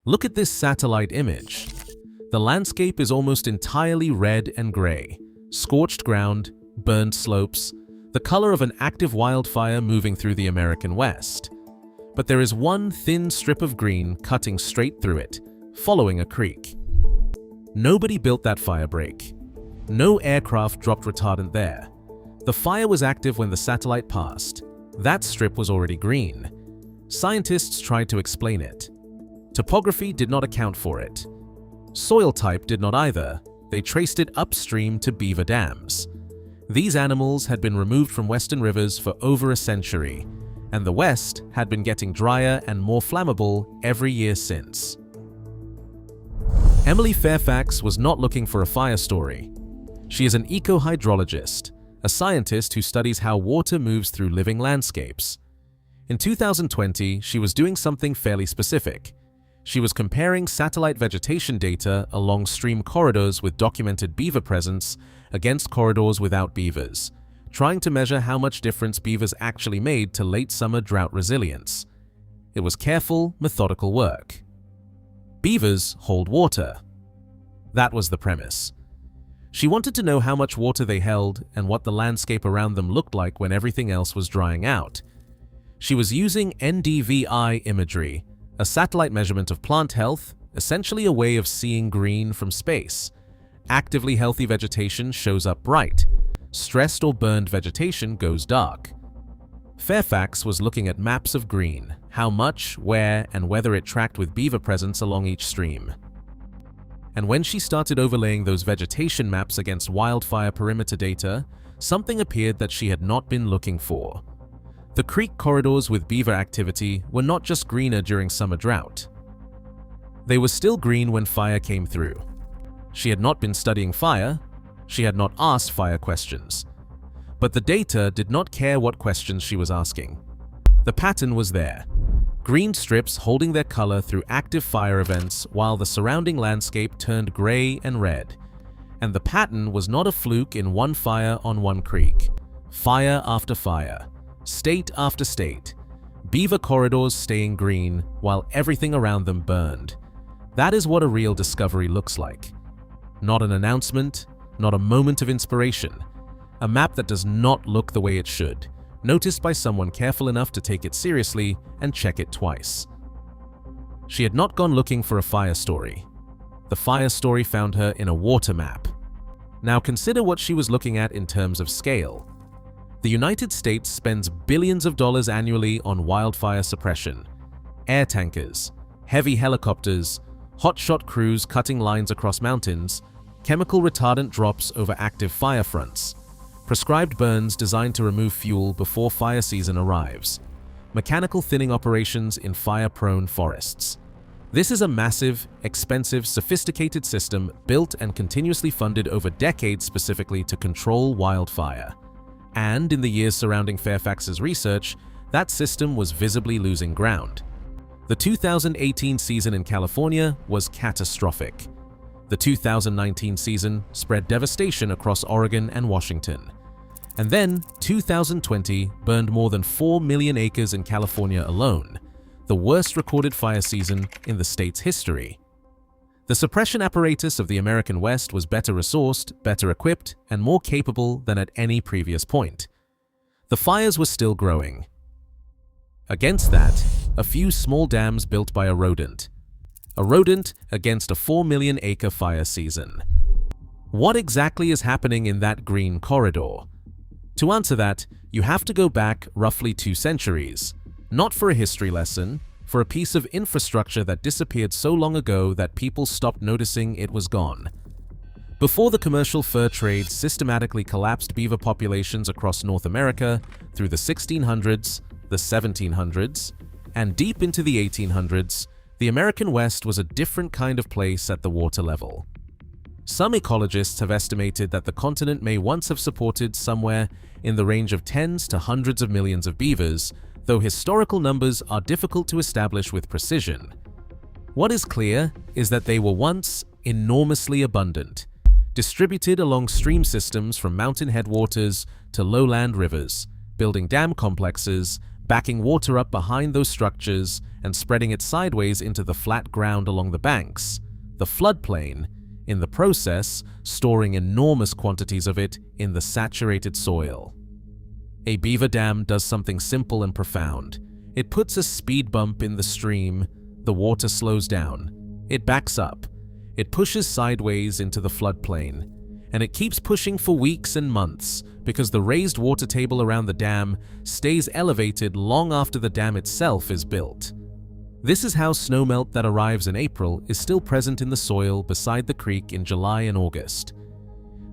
Look at this satellite image. The landscape is almost entirely red and gray. Scorched ground, burned slopes, the color of an active wildfire moving through the American West. But there is one thin strip of green cutting straight through it, following a creek. Nobody built that firebreak. No aircraft dropped retardant there. The fire was active when the satellite passed. That strip was already green. Scientists tried to explain it. Topography did not account for it. Soil type did not either. They traced it upstream to beaver dams. These animals had been removed from western rivers for over a century, and the West had been getting drier and more flammable every year since. Emily Fairfax was not looking for a fire story. She is an eco-hydrologist, a scientist who studies how water moves through living landscapes. In 2020, she was doing something fairly specific. She was comparing satellite vegetation data along stream corridors with documented beaver presence against corridors without beavers, trying to measure how much difference beavers actually made to late summer drought resilience. It was careful, methodical work. Beavers hold water. That was the premise. She wanted to know how much water they held and what the landscape around them looked like when everything else was drying out. She was using NDVI imagery, a satellite measurement of plant health, essentially a way of seeing green from space. Actively healthy vegetation shows up bright. Stressed or burned vegetation goes dark. Fairfax was looking at maps of green, how much, where, and whether it tracked with beaver presence along each stream. And when she started overlaying those vegetation maps against wildfire perimeter data, something appeared that she had not been looking for. The creek corridors with beaver activity were not just greener during summer drought. They were still green when fire came through. She had not been studying fire. She had not asked fire questions. But the data did not care what questions she was asking. The pattern was there. Green strips holding their color through active fire events while the surrounding landscape turned gray and red. And the pattern was not a fluke in one fire on one creek. Fire after fire. State after state, beaver corridors staying green while everything around them burned. That is what a real discovery looks like. Not an announcement, not a moment of inspiration. A map that does not look the way it should, noticed by someone careful enough to take it seriously and check it twice. She had not gone looking for a fire story. The fire story found her in a water map. Now consider what she was looking at in terms of scale. The United States spends billions of dollars annually on wildfire suppression. Air tankers, heavy helicopters, hotshot crews cutting lines across mountains, chemical retardant drops over active fire fronts, prescribed burns designed to remove fuel before fire season arrives, mechanical thinning operations in fire-prone forests. This is a massive, expensive, sophisticated system built and continuously funded over decades specifically to control wildfire. And in the years surrounding Fairfax's research, that system was visibly losing ground. The 2018 season in California was catastrophic. The 2019 season spread devastation across Oregon and Washington. And then 2020 burned more than 4 million acres in California alone, the worst recorded fire season in the state's history. The suppression apparatus of the American West was better resourced, better equipped, and more capable than at any previous point. The fires were still growing. Against that, a few small dams built by a rodent. A rodent against a 4 million acre fire season. What exactly is happening in that green corridor? To answer that, you have to go back roughly 2 centuries, not for a history lesson, for a piece of infrastructure that disappeared so long ago that people stopped noticing it was gone. Before the commercial fur trade systematically collapsed beaver populations across North America through the 1600s, the 1700s, and deep into the 1800s, the American West was a different kind of place at the water level. Some ecologists have estimated that the continent may once have supported somewhere in the range of tens to hundreds of millions of beavers, though historical numbers are difficult to establish with precision. What is clear is that they were once enormously abundant, distributed along stream systems from mountain headwaters to lowland rivers, building dam complexes, backing water up behind those structures and spreading it sideways into the flat ground along the banks, the floodplain, in the process storing enormous quantities of it in the saturated soil. A beaver dam does something simple and profound. It puts a speed bump in the stream, the water slows down, it backs up, it pushes sideways into the floodplain, and it keeps pushing for weeks and months because the raised water table around the dam stays elevated long after the dam itself is built. This is how snowmelt that arrives in April is still present in the soil beside the creek in July and August.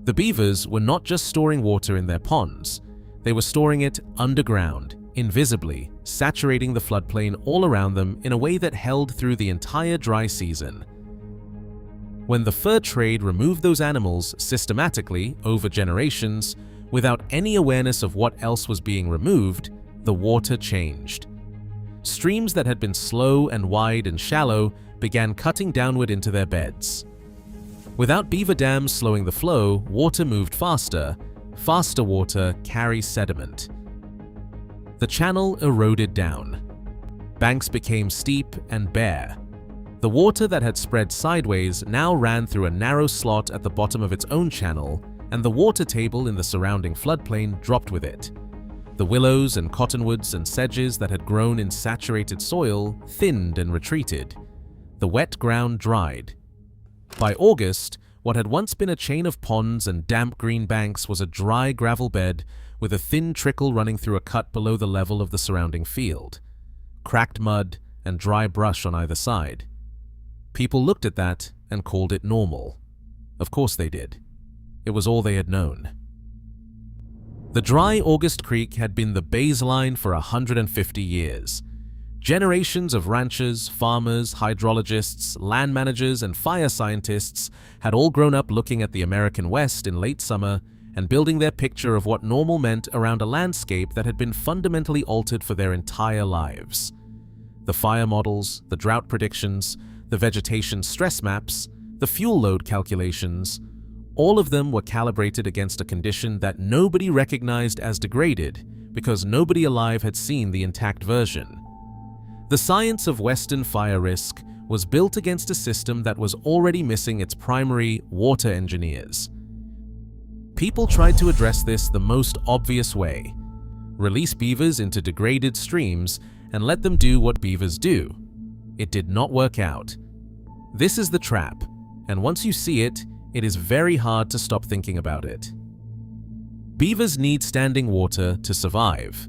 The beavers were not just storing water in their ponds, they were storing it underground, invisibly, saturating the floodplain all around them in a way that held through the entire dry season. When the fur trade removed those animals systematically over generations, without any awareness of what else was being removed, the water changed. Streams that had been slow and wide and shallow began cutting downward into their beds. Without beaver dams slowing the flow, water moved faster. Faster water carries sediment. The channel eroded down. Banks became steep and bare. The water that had spread sideways now ran through a narrow slot at the bottom of its own channel, and the water table in the surrounding floodplain dropped with it. The willows and cottonwoods and sedges that had grown in saturated soil thinned and retreated. The wet ground dried. By August, what had once been a chain of ponds and damp green banks was a dry gravel bed with a thin trickle running through a cut below the level of the surrounding field. Cracked mud and dry brush on either side. People looked at that and called it normal. Of course they did. It was all they had known. The dry August Creek had been the baseline for 150 years. Generations of ranchers, farmers, hydrologists, land managers, and fire scientists had all grown up looking at the American West in late summer and building their picture of what normal meant around a landscape that had been fundamentally altered for their entire lives. The fire models, the drought predictions, the vegetation stress maps, the fuel load calculations, all of them were calibrated against a condition that nobody recognized as degraded because nobody alive had seen the intact version. The science of Western fire risk was built against a system that was already missing its primary water engineers. People tried to address this the most obvious way: release beavers into degraded streams and let them do what beavers do. It did not work out. This is the trap, and once you see it, it is very hard to stop thinking about it. Beavers need standing water to survive.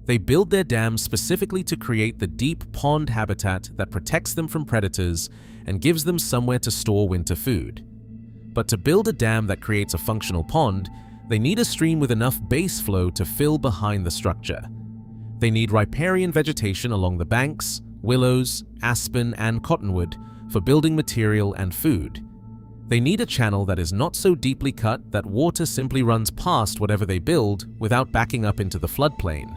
They build their dams specifically to create the deep pond habitat that protects them from predators and gives them somewhere to store winter food. But to build a dam that creates a functional pond, they need a stream with enough base flow to fill behind the structure. They need riparian vegetation along the banks, willows, aspen, and cottonwood for building material and food. They need a channel that is not so deeply cut that water simply runs past whatever they build without backing up into the floodplain.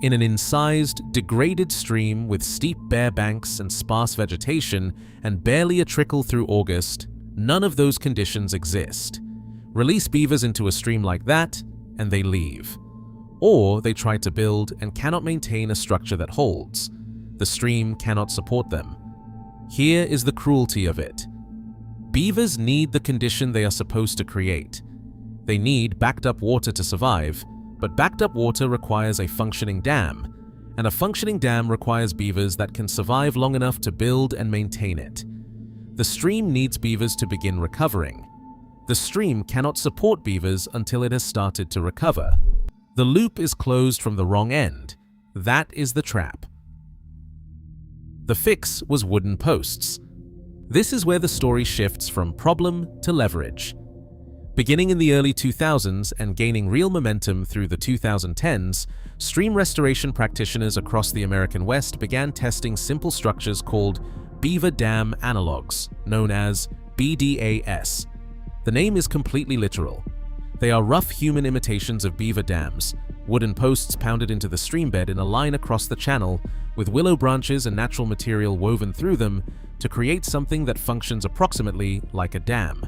In an incised, degraded stream with steep bare banks and sparse vegetation and barely a trickle through August, none of those conditions exist. Release beavers into a stream like that, and they leave. Or they try to build and cannot maintain a structure that holds. The stream cannot support them. Here is the cruelty of it. Beavers need the condition they are supposed to create. They need backed up water to survive, but backed up water requires a functioning dam, and a functioning dam requires beavers that can survive long enough to build and maintain it. The stream needs beavers to begin recovering. The stream cannot support beavers until it has started to recover. The loop is closed from the wrong end. That is the trap. The fix was wooden posts. This is where the story shifts from problem to leverage. Beginning in the early 2000s and gaining real momentum through the 2010s, stream restoration practitioners across the American West began testing simple structures called beaver dam analogs, known as BDAs. The name is completely literal. They are rough human imitations of beaver dams, wooden posts pounded into the stream bed in a line across the channel, with willow branches and natural material woven through them to create something that functions approximately like a dam.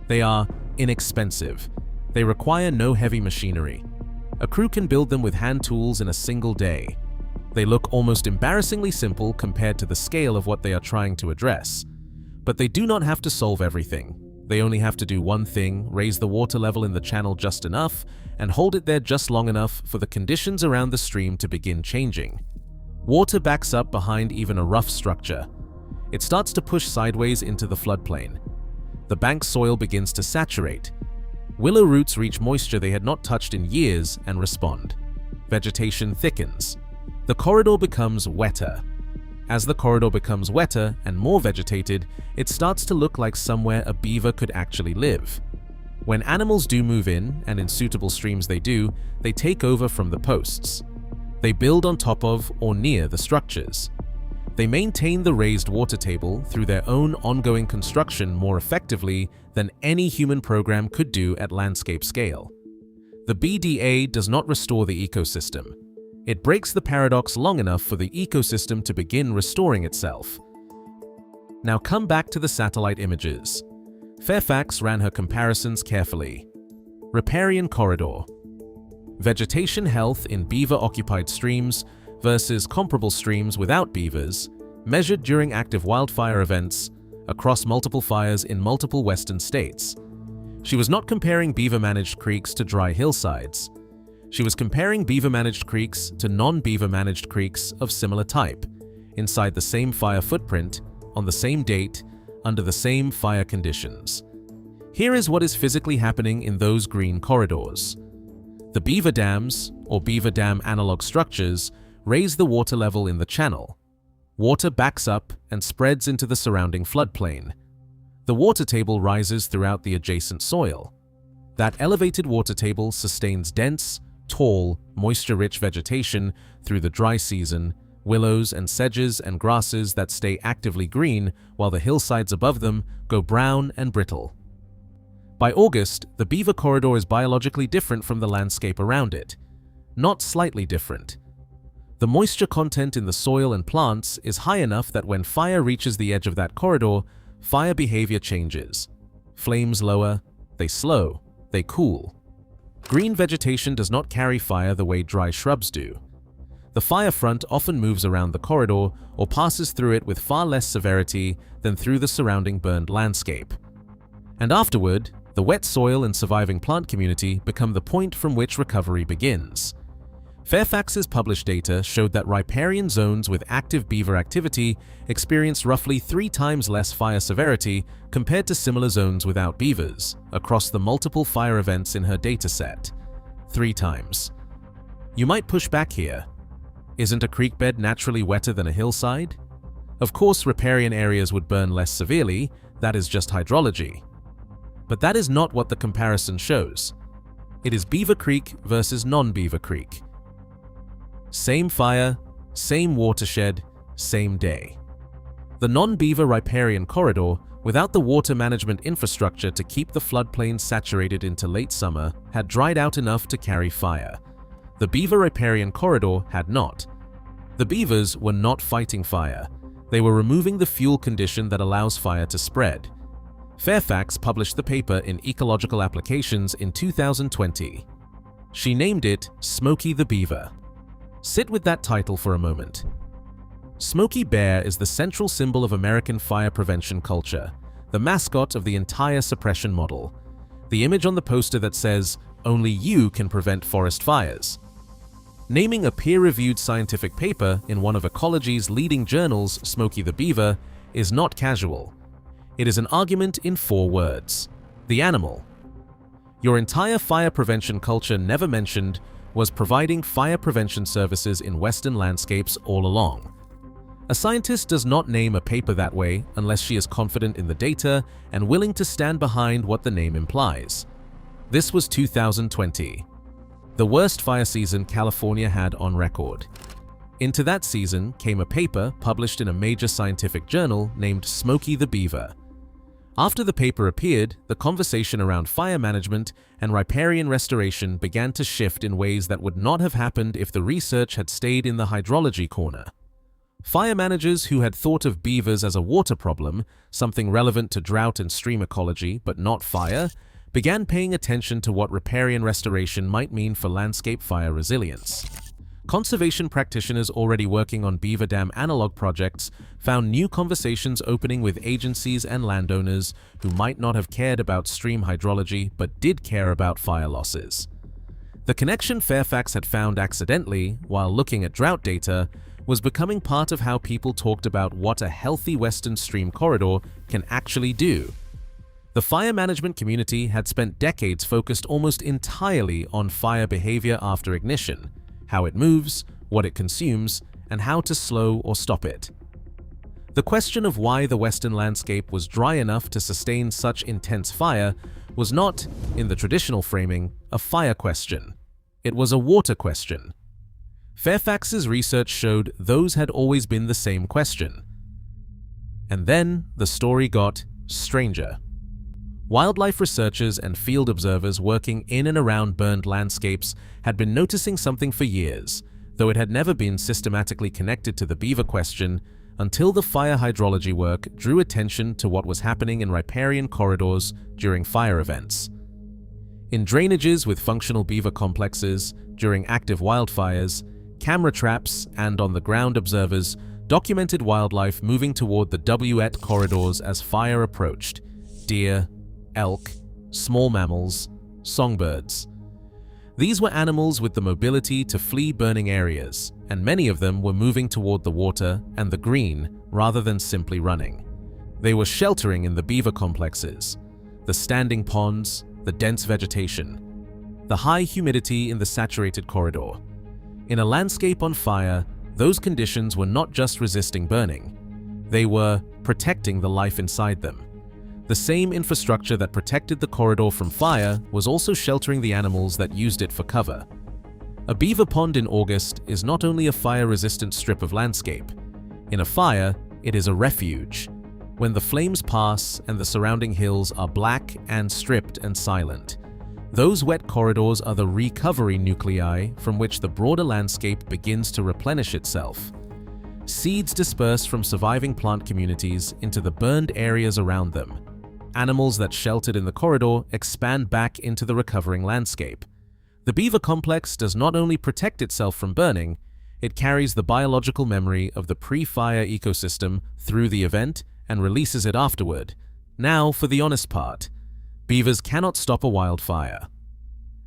They are inexpensive. They require no heavy machinery. A crew can build them with hand tools in a single day. They look almost embarrassingly simple compared to the scale of what they are trying to address. But they do not have to solve everything. They only have to do one thing: raise the water level in the channel just enough and hold it there just long enough for the conditions around the stream to begin changing. Water backs up behind even a rough structure. It starts to push sideways into the floodplain. The bank soil begins to saturate. Willow roots reach moisture they had not touched in years and respond. Vegetation thickens. The corridor becomes wetter. As the corridor becomes wetter and more vegetated, it starts to look like somewhere a beaver could actually live. When animals do move in, and in suitable streams they do, they take over from the posts. They build on top of or near the structures. They maintain the raised water table through their own ongoing construction more effectively than any human program could do at landscape scale. The BDA does not restore the ecosystem. It breaks the paradox long enough for the ecosystem to begin restoring itself. Now come back to the satellite images. Fairfax ran her comparisons carefully. Riparian corridor. Vegetation health in beaver-occupied streams versus comparable streams without beavers, measured during active wildfire events across multiple fires in multiple western states. She was not comparing beaver-managed creeks to dry hillsides. She was comparing beaver-managed creeks to non-beaver-managed creeks of similar type, inside the same fire footprint, on the same date, under the same fire conditions. Here is what is physically happening in those green corridors. The beaver dams, or beaver dam analog structures, raise the water level in the channel. Water backs up and spreads into the surrounding floodplain. The water table rises throughout the adjacent soil. That elevated water table sustains dense, tall, moisture-rich vegetation through the dry season, willows and sedges and grasses that stay actively green while the hillsides above them go brown and brittle. By August, the beaver corridor is biologically different from the landscape around it. Not slightly different. The moisture content in the soil and plants is high enough that when fire reaches the edge of that corridor, fire behavior changes. Flames lower, they slow, they cool. Green vegetation does not carry fire the way dry shrubs do. The fire front often moves around the corridor or passes through it with far less severity than through the surrounding burned landscape. And afterward, the wet soil and surviving plant community become the point from which recovery begins. Fairfax's published data showed that riparian zones with active beaver activity experienced roughly 3 times less fire severity compared to similar zones without beavers across the multiple fire events in her dataset. 3 times. You might push back here. Isn't a creek bed naturally wetter than a hillside? Of course, riparian areas would burn less severely, that is just hydrology. But that is not what the comparison shows. It is Beaver Creek versus non-Beaver Creek. Same fire, same watershed, same day. The non-beaver riparian corridor, without the water management infrastructure to keep the floodplain saturated into late summer, had dried out enough to carry fire. The beaver riparian corridor had not. The beavers were not fighting fire. They were removing the fuel condition that allows fire to spread. Fairfax published the paper in Ecological Applications in 2020. She named it Smokey the Beaver. Sit with that title for a moment. Smokey Bear is the central symbol of American fire prevention culture, the mascot of the entire suppression model. The image on the poster that says, "Only you can prevent forest fires." Naming a peer-reviewed scientific paper in one of ecology's leading journals, Smokey the Beaver, is not casual. It is an argument in 4 words. The animal. Your entire fire prevention culture never mentioned was providing fire prevention services in Western landscapes all along. A scientist does not name a paper that way unless she is confident in the data and willing to stand behind what the name implies. This was 2020. The worst fire season California had on record. Into that season came a paper published in a major scientific journal named Smokey the Beaver. After the paper appeared, the conversation around fire management and riparian restoration began to shift in ways that would not have happened if the research had stayed in the hydrology corner. Fire managers who had thought of beavers as a water problem, something relevant to drought and stream ecology but not fire, began paying attention to what riparian restoration might mean for landscape fire resilience. Conservation practitioners already working on beaver dam analog projects found new conversations opening with agencies and landowners who might not have cared about stream hydrology but did care about fire losses. The connection Fairfax had found accidentally while looking at drought data was becoming part of how people talked about what a healthy western stream corridor can actually do. The fire management community had spent decades focused almost entirely on fire behavior after ignition, how it moves, what it consumes, and how to slow or stop it. The question of why the western landscape was dry enough to sustain such intense fire was not, in the traditional framing, a fire question. It was a water question. Fairfax's research showed those had always been the same question. And then the story got stranger. Wildlife researchers and field observers working in and around burned landscapes had been noticing something for years, though it had never been systematically connected to the beaver question until the fire hydrology work drew attention to what was happening in riparian corridors during fire events. In drainages with functional beaver complexes, during active wildfires, camera traps and on-the-ground observers documented wildlife moving toward the W-et corridors as fire approached: deer, elk, small mammals, songbirds. These were animals with the mobility to flee burning areas, and many of them were moving toward the water and the green rather than simply running. They were sheltering in the beaver complexes, the standing ponds, the dense vegetation, the high humidity in the saturated corridor. In a landscape on fire, those conditions were not just resisting burning. They were protecting the life inside them. The same infrastructure that protected the corridor from fire was also sheltering the animals that used it for cover. A beaver pond in August is not only a fire-resistant strip of landscape. In a fire, it is a refuge. When the flames pass and the surrounding hills are black and stripped and silent, those wet corridors are the recovery nuclei from which the broader landscape begins to replenish itself. Seeds disperse from surviving plant communities into the burned areas around them. Animals that sheltered in the corridor expand back into the recovering landscape. The beaver complex does not only protect itself from burning, it carries the biological memory of the pre-fire ecosystem through the event and releases it afterward. Now for the honest part. Beavers cannot stop a wildfire.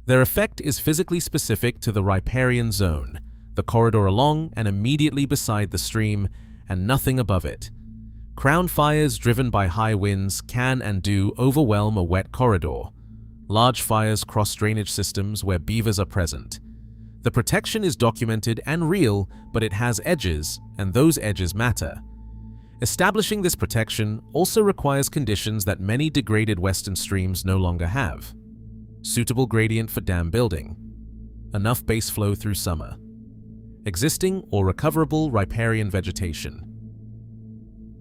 Their effect is physically specific to the riparian zone, the corridor along and immediately beside the stream, and nothing above it. Crown fires driven by high winds can and do overwhelm a wet corridor. Large fires cross drainage systems where beavers are present. The protection is documented and real, but it has edges, and those edges matter. Establishing this protection also requires conditions that many degraded western streams no longer have. Suitable gradient for dam building. Enough base flow through summer. Existing or recoverable riparian vegetation.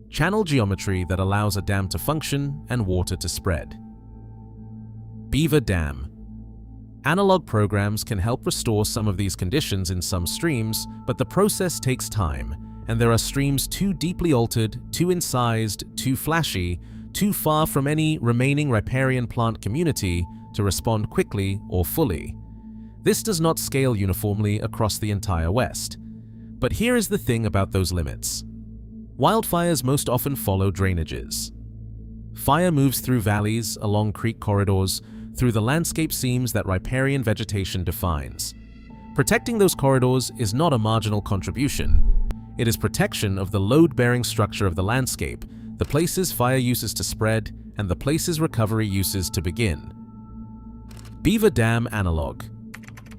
Channel geometry that allows a dam to function and water to spread. Beaver dam. Analog programs can help restore some of these conditions in some streams, but the process takes time, and there are streams too deeply altered, too incised, too flashy, too far from any remaining riparian plant community to respond quickly or fully. This does not scale uniformly across the entire West. But here is the thing about those limits. Wildfires most often follow drainages. Fire moves through valleys, along creek corridors, through the landscape seams that riparian vegetation defines. Protecting those corridors is not a marginal contribution. It is protection of the load-bearing structure of the landscape, the places fire uses to spread, and the places recovery uses to begin. Beaver dam analog.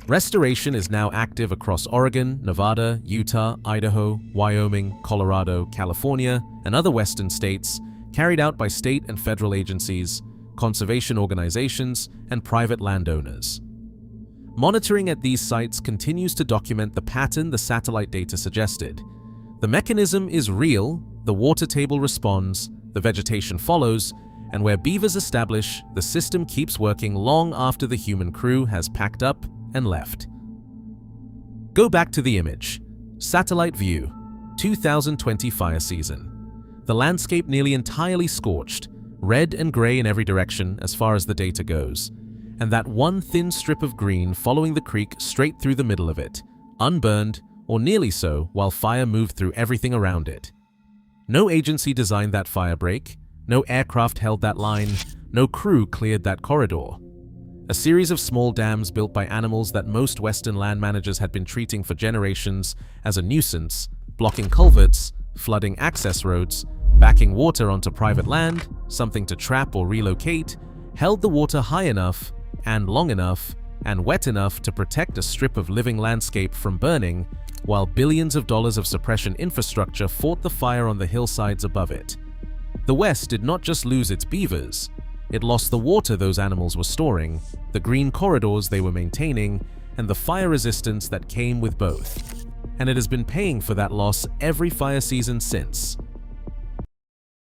Restoration is now active across Oregon, Nevada, Utah, Idaho, Wyoming, Colorado, California, and other western states, carried out by state and federal agencies, conservation organizations, and private landowners. Monitoring at these sites continues to document the pattern the satellite data suggested. The mechanism is real, the water table responds, the vegetation follows, and where beavers establish, the system keeps working long after the human crew has packed up and left. Go back to the image. Satellite view. 2020 fire season. The landscape nearly entirely scorched. red and gray in every direction as far as the data goes, and that one thin strip of green following the creek straight through the middle of it, unburned, or nearly so, while fire moved through everything around it. No agency designed that firebreak, no aircraft held that line, no crew cleared that corridor. A series of small dams built by animals that most Western land managers had been treating for generations as a nuisance, blocking culverts, flooding access roads, backing water onto private land, something to trap or relocate, held the water high enough and long enough and wet enough to protect a strip of living landscape from burning, while billions of dollars of suppression infrastructure fought the fire on the hillsides above it. The West did not just lose its beavers, it lost the water those animals were storing, the green corridors they were maintaining, and the fire resistance that came with both. And it has been paying for that loss every fire season since.